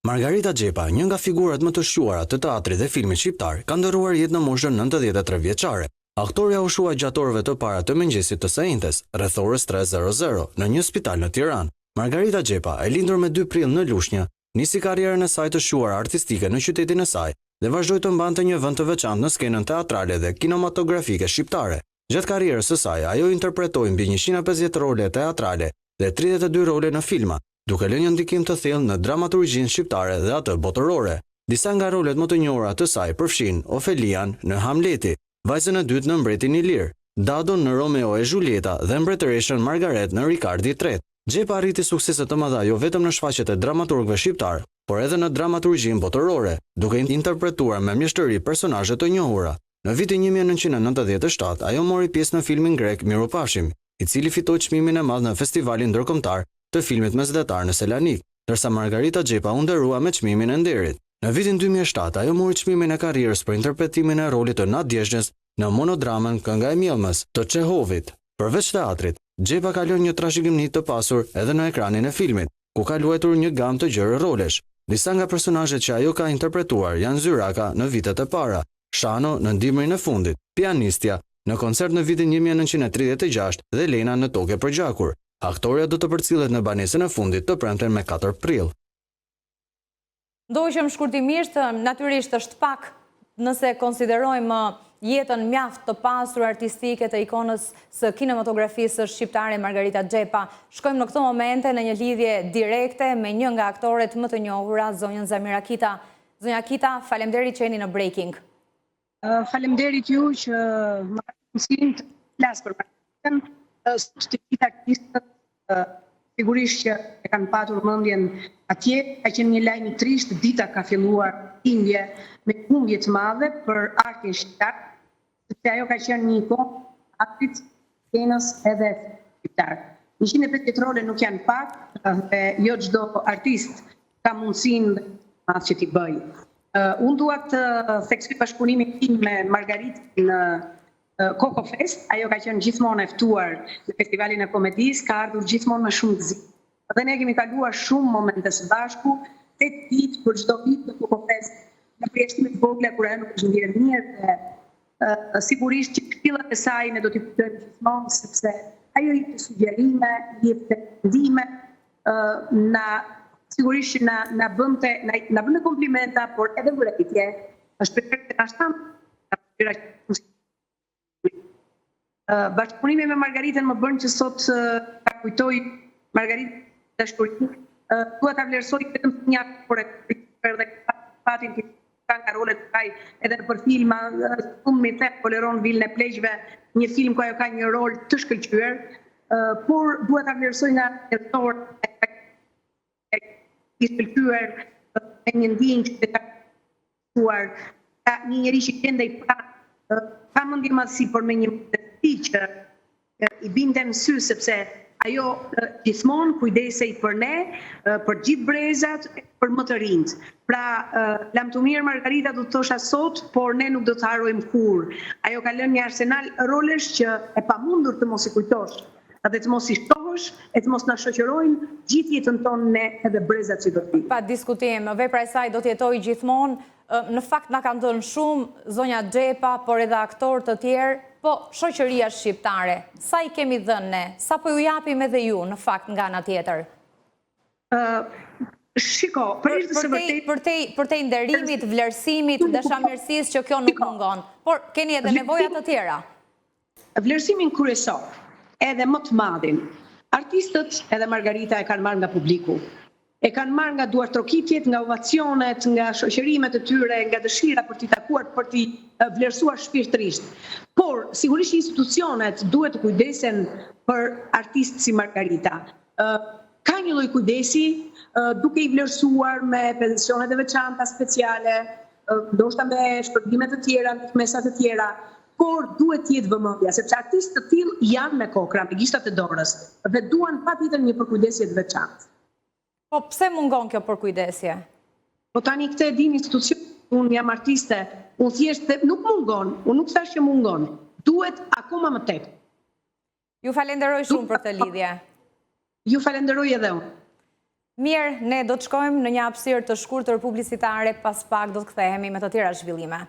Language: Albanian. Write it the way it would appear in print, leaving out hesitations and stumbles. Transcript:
Margarita Xhepa, një nga figurat më të shquara të teatrit dhe filmit shqiptar, ka ndëruar jetë në moshën 93 vjeçare. Aktoria u shua gjatë orëve të para të mëngjesit të së njëjtës, rreth orës 3:00 në një spital në Tiranë. Margarita Xhepa, e lindur me 2 prill në Lushnjë, nisi karrierën e saj të shquar artistike në qytetin e saj dhe vazhdoi të mbante një vend të veçantë në skenën teatrale dhe kinematografike shqiptare. Gjatë karrierës së saj, ajo interpretoi mbi 150 role teatrale dhe 32 role në filma, duke lënë një ndikim të thellë në dramaturgjinë shqiptare dhe atë botërore. Disa nga rolet më të njohura të saj përfshin Ofelian në Hamleti, vajzën e dytë në Mbretin i Lirë, Dadon në Romeo e Julieta dhe mbretëreshën Margaret në Ricardi III. Xhepa arriti suksese të mëdha jo vetëm në shfaqjet e dramaturgëve shqiptar, por edhe në dramaturgjinë botërore, duke interpretuar me mjeshtëri personazhe të njohura. Në vitin 1997, ajo mori pjesë në filmin grek Mirupafshim, i cili fitoi çmimin e madh në Festivalin Ndërkombëtar të filmit mesdhetar në Selanik, ndërsa Margarita Xhepa u nderua me çmimin e nderit. Në vitin 2007, ajo mori çmimin e karrierës për interpretimin e rolit të Nat Djeshnës në monodramën Kënga e Mjellmës të Çehovit. Përveç teatrit, Xhepa ka lënë një trashëgimi të pasur edhe në ekranin e filmit, ku ka luajtur një gamë të gjerë rolesh. Disa nga personazhet që ajo ka interpretuar janë Zyraka në vitet e para, Shano në Dimrin e fundit, Pianistja në koncert në vitin 1936 dhe Lena në Tokë për gjakur. Aktoria do të përcillet në banesën e fundit të premten me 4 prill. Ndoqëm shkurtimisht, natyrisht është pak nëse konsiderojmë jetën mjaft të pasur artistike të ikonës së kinematografisë shqiptare Margarita Xhepa. Shkojmë në këto momente në një lidhje direkte me një nga aktoret më të njohura, zonjën Zamira Kita. Zonja Kita, faleminderit që jeni në Breaking. Faleminderit ju që më mundësinë të flas për Margaritën, të gjithë artistët, sigurisht që e kanë patur mendjen atje, ka qenë një lajm i trisht, dita ka filluar indje me humbje të madhe për artin shqiptar, sepse ajo ka qenë një ikonë artit, skenës edhe shqiptar. 150 role nuk janë pak, dhe jo çdo artist ka mundësinë që t'i bëjë. Unë dua të theksoj bashkëpunimin tim me Margaritën në Coco Fest, ajo ka qenë gjithmonë e ftuar në festivalin e komedisë, ka ardhur gjithmonë me shumë gëzim. Dhe ne kemi kaluar shumë momente së bashku, 8 ditë për çdo vit në Coco Fest, në përjashtimet të vogla kur ajo nuk është ndier mirë dhe sigurisht që këshillat e saj ne do t'i kuptojmë gjithmonë, sepse ajo jep sugjerime, jep ndihme, sigurisht që na bënte komplimenta, por edhe vërejtje, është për të na shtam. Bashkëpunimi me Margaritën më bën që sot ta kujtoj Margaritën dashurinë. Dua ta vlerësoj vetëm si një aktor dhe fatin që ka nga rolet të saj edhe për filma, shumë mi thep Poleron Vilën e Pleqve, një film ku ajo ka një rol të shkëlqyer, por dua ta vlerësoj nga aktor i shkëlqyer me një ndjenjë që ka thuar një njerëz që gjendej ka mendje madhësi, por me një që i binte në sy, sepse ajo gjithmonë kujdesej për ne, për gjithë brezat, për më të rinjt. Pra, lam të mirë Margarita do të thosha sot, por ne nuk do të harrojmë kur. Ajo ka lënë një arsenal rolesh që e pamundur të mos i kujtosh, dhe të mos i shtohesh, e të mos na shoqërojnë gjithë jetën tonë ne edhe brezat që do të vinë. Pa diskutim, vepra e saj do të jetojë gjithmonë. Në fakt na kanë dhënë shumë zonja Xhepa, por edhe aktorë të tjerë, po shoqëria shqiptare. Sa i kemi dhënë ne? Sa po ju japim edhe ju në fakt nga ana tjetër? Shiko, përtej nderimit, vlerësimit, dashamirësisë që kjo nuk mungon, por keni edhe nevoja të tjera. Vlerësimin kryesor, edhe më të madhin, artistët edhe Margarita e kanë marrë nga publiku. E kanë marrë nga duartrokitjet, nga ovacionet, nga shoqërimet e tyre, nga dëshira për t'i takuar, për t'i vlerësuar shpirtërisht. Por, sigurisht institucionet duhet të kujdesen për artistë si Margarita. Ka një lloj kujdesi, duke i vlerësuar me pensionet e veçanta speciale, ndoshta me shpërblime të tjera, me mesat të tjera, por duhet të jetë vëmendja, sepse artistë të tillë janë me kokra, me gishtat e dorës, dhe duan patjetër një përkujdesje të veçantë. Po pse mungon kjo përkujdesje? Po tani këtë e din institucion, unë jam artiste, unë thjesht nuk mungon, unë nuk thash që mungon, duhet akoma më tek. Ju falenderoj shumë për këtë lidhje. Ju falenderoj edhe unë. Mirë, ne do të shkojmë në një hapësirë të shkurtër publicitare, pas pak do të kthehemi me të tjera zhvillime.